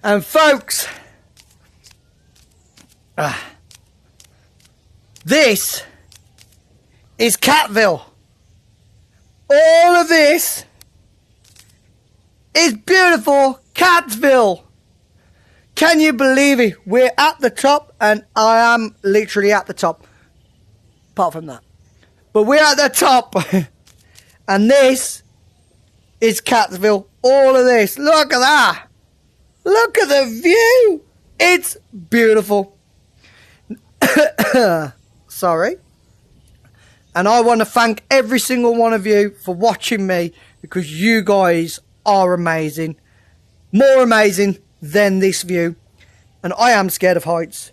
And folks, this is Catville. All of this is beautiful Catville. Can you believe it? We're at the top, and I am literally at the top. Apart from that. But we're at the top. And this is Catville. All of this. Look at that. Look at the view. It's beautiful. Sorry. And I want to thank every single one of you for watching me, because you guys are amazing. More amazing than this view. And I am scared of heights.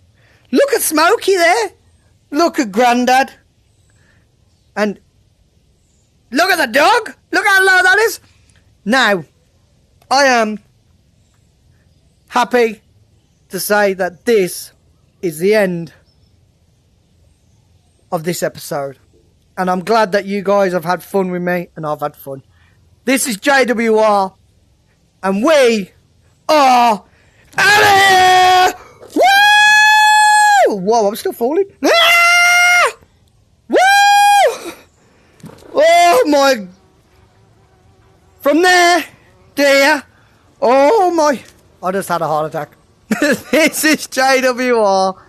Look at Smokey there. Look at Grandad. And look at the dog. Look how low that is. Now, I am happy to say that this is the end of this episode. And I'm glad that you guys have had fun with me, and I've had fun. This is JWR, and we are out of here! Woo! Whoa, I'm still falling. Ah! Woo! Oh my! From there, dear. Oh my! I just had a heart attack. This is JWR.